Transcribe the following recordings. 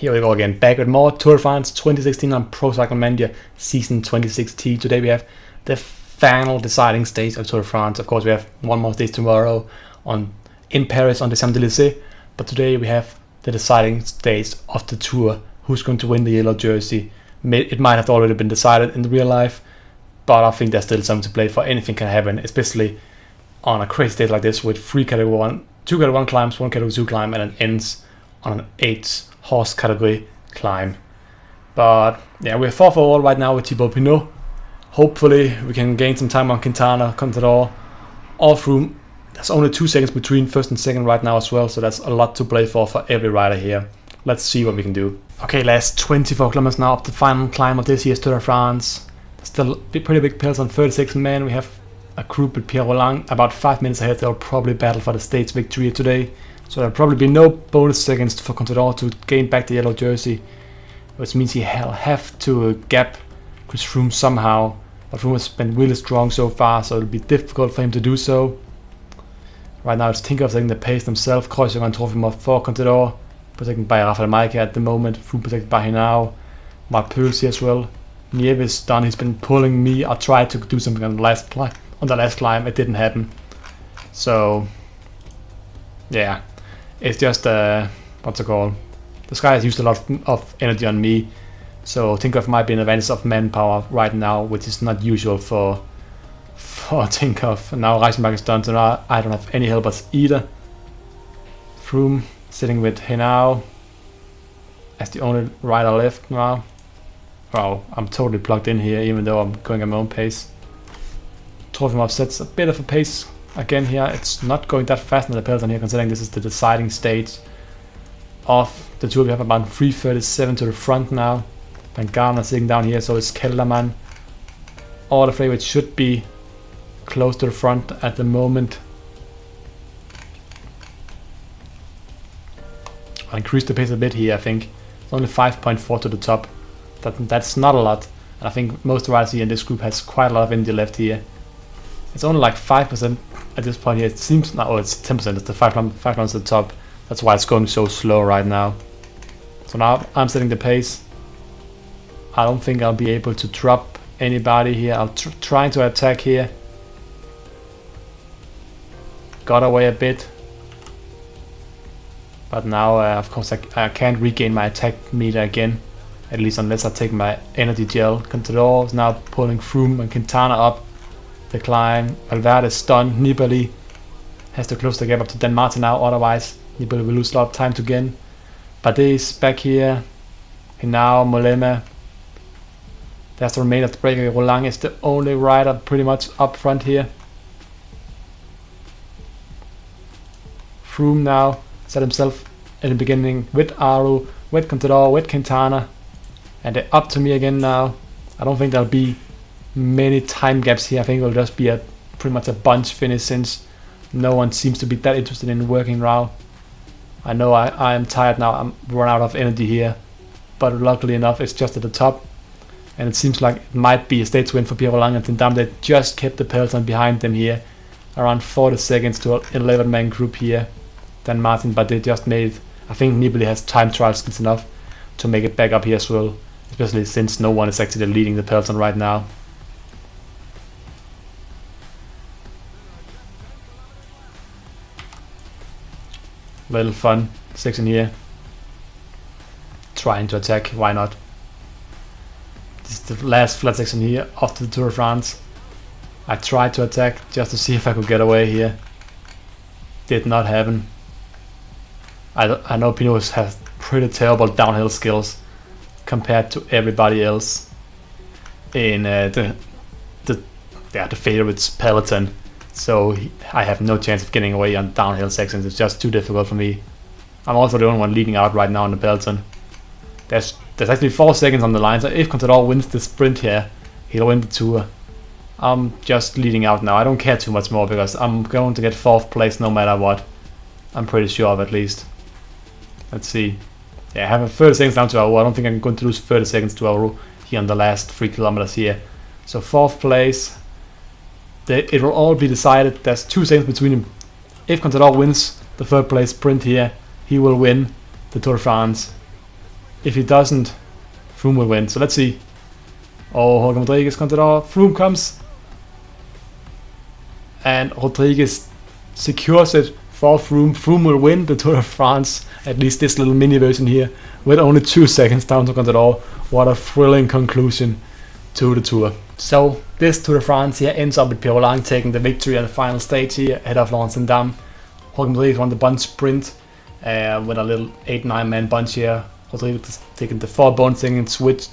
Here we go again, back with more Tour de France 2016 on Pro Cycling Manager Season 26T. Today we have the final deciding stage of Tour de France. Of course we have one more stage tomorrow in Paris on the Champs-Élysées, but today we have the deciding stage of the Tour. Who's going to win the yellow jersey? It might have already been decided in the real life, but I think there's still something to play for. Anything can happen, especially on a crazy stage like this with 2 category 1 climbs, 1 category 2 climb, and it ends on an 8 horse category climb. But yeah, we're 4 for all right now with Thibaut Pinot. Hopefully we can gain some time on Quintana, Contador, or Froome. There's only 2 seconds between first and second right now as well, so that's a lot to play for every rider here. Let's see what we can do. Okay, last 24 kilometers now up the final climb of this year's Tour de France. Still pretty big pills on 36 men. We have a group with Pierre Rolland about 5 minutes ahead. They'll probably battle for the stage victory today. So there'll probably be no bonus seconds for Contador to gain back the yellow jersey, which means he'll have to gap Chris Froome somehow. But Froome has been really strong so far, so it'll be difficult for him to do so. Right now it's TINKOFF taking the pace themselves. Kreuziger and Trofimov for Contador, protected by Rafael Majka at the moment. Froome protected by Hinao. Mark Peuls here as well. Nieves done. He's been pulling me. I tried to do something on the last climb. It didn't happen. So yeah, it's just what's it called? This guy has used a lot of energy on me, so TINKOFF might be an advantage of manpower right now, which is not usual for TINKOFF. Now Reisenberg is done, so now I don't have any helpers either. Froome sitting with Hinao as the only rider left now. Wow, I'm totally plugged in here, even though I'm going at my own pace. Trofimov sets a bit of a pace again here. It's not going that fast in the peloton here, considering this is the deciding stage of the Tour. We have about 3:37 to the front now. Van Gardner sitting down here, so is Kelderman. All the favorites should be close to the front at the moment. I'll increase the pace a bit here, I think. It's only 5.4 to the top. That's not a lot. And I think most riders here in this group has quite a lot of energy left here. It's only like 5% at this point here. It seems now, it's 10%. It's the 5 kilometers at the top. That's why it's going so slow right now. So now I'm setting the pace. I don't think I'll be able to drop anybody here. I'm trying to attack here. Got away a bit. But now, of course, I can't regain my attack meter again. At least unless I take my energy gel. Contador is now pulling Froome and Quintana up the climb. Valverde is stunned. Nibali has to close the gap up to Dan Martin now, otherwise Nibali will lose a lot of time to gain. Bardet is back here. Hinao, Mollema. There's the remainder of the breaker. Rolland is the only rider pretty much up front here. Froome now set himself at the beginning with Aru, with Contador, with Quintana. And they're up to me again now. I don't think there'll be many time gaps here. I think it'll just be pretty much a bunch finish, since no one seems to be that interested in working now. I know I am tired now. I'm run out of energy here, but luckily enough it's just at the top, and it seems like it might be a stage win for Pierre Rolland and Tindam. They just kept the peloton behind them here, around 40 seconds to an 11-man group here. Dan Martin, but they just made it. I think Nibali has time trial skills enough to make it back up here as well, especially since no one is actually leading the peloton right now. Little fun section here. Trying to attack, why not? This is the last flat section here after the Tour de France. I tried to attack just to see if I could get away here. Did not happen. I know Pinot has pretty terrible downhill skills compared to everybody else in the favorites peloton. So I have no chance of getting away on downhill sections. It's just too difficult for me. I'm also the only one leading out right now in the peloton. There's actually 4 seconds on the line, so if Contador wins the sprint here, he'll win the Tour. I'm just leading out now. I don't care too much more because I'm going to get 4th place no matter what. I'm pretty sure of, at least. Let's see. Yeah, I have 30 seconds down to Aru. I don't think I'm going to lose 30 seconds to Aru here on the last 3 kilometers here. So 4th place. It will all be decided. There's 2 seconds between them. If Contador wins the 3rd place sprint here, he will win the Tour de France. If he doesn't, Froome will win. So let's see. Oh, Jorge Rodriguez Contador. Froome comes. And Rodriguez secures it for Froome. Froome will win the Tour de France, at least this little mini version here, with only 2 seconds down to Contador. What a thrilling conclusion to the Tour. So this Tour de France here ends up with Pierre Roland taking the victory at the final stage here ahead of Laurens and Dam. Jorge Rodriguez won the bunch sprint with a little 8-9 man bunch here. Rodriguez taking the 4 bonus thing switch,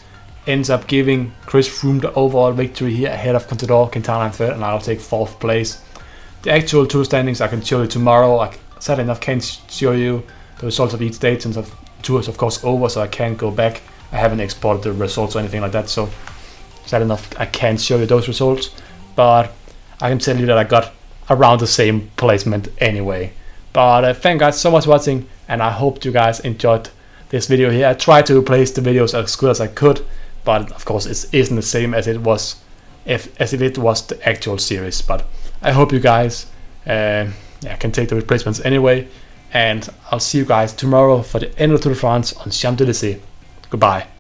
ends up giving Chris Froome the overall victory here ahead of Contador, Quintana in 3rd, and I'll take 4th place. The actual Tour standings I can show you tomorrow. Sadly enough can't show you the results of each stage since the Tour is of course over, so I can't go back. I haven't exported the results or anything like that, so sadly enough I can't show you those results, but I can tell you that I got around the same placement anyway. But thank you guys so much for watching, and I hope you guys enjoyed this video here. I tried to place the videos as good as I could, but of course it isn't the same as it was if it was the actual series. But I hope you guys can take the replacements anyway, and I'll see you guys tomorrow for the end of the Tour de France on Champs-Élysées. Goodbye.